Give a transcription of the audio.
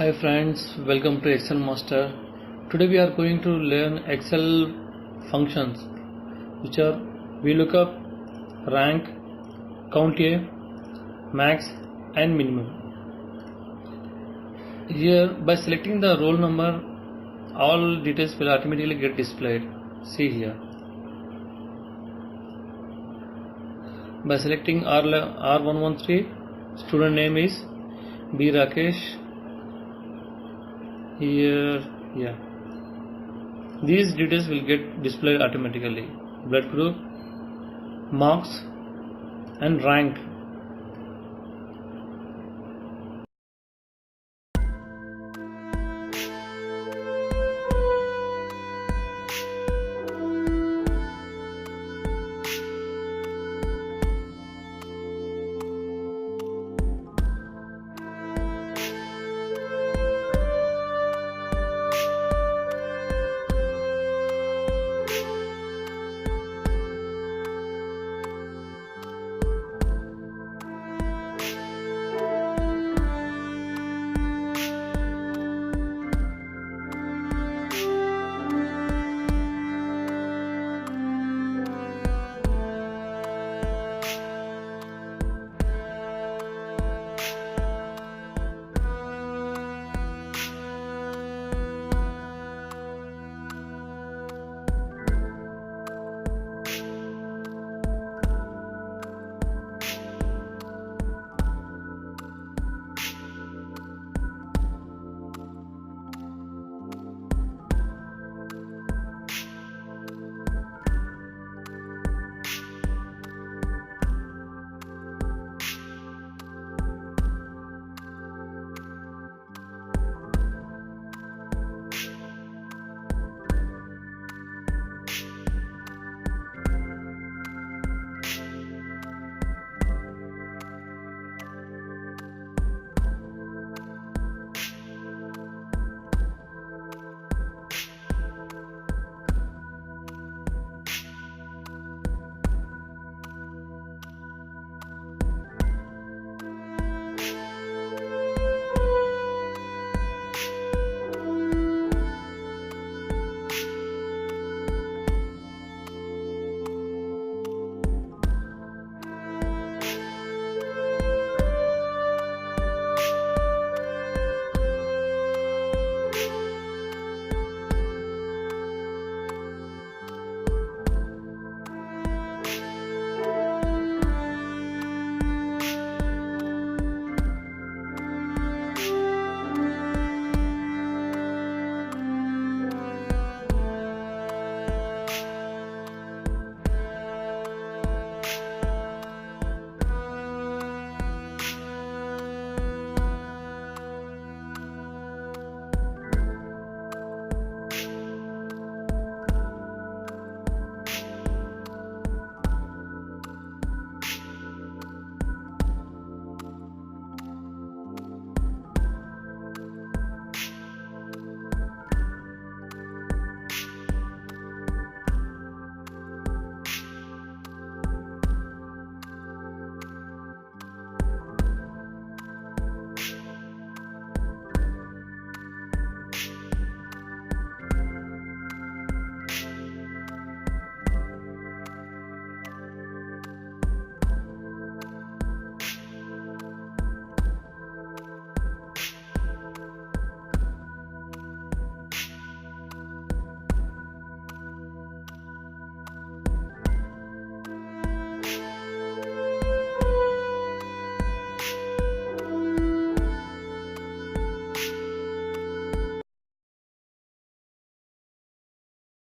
Hi friends, welcome to Excel Master. Today we are going to learn Excel functions which are Vlookup, rank, CountA, max and minimum. Here by selecting the roll number, all details will automatically get displayed. See here. By selecting R113, student name is B. Rakesh. Here, these details will get displayed automatically. Blood group, marks and rank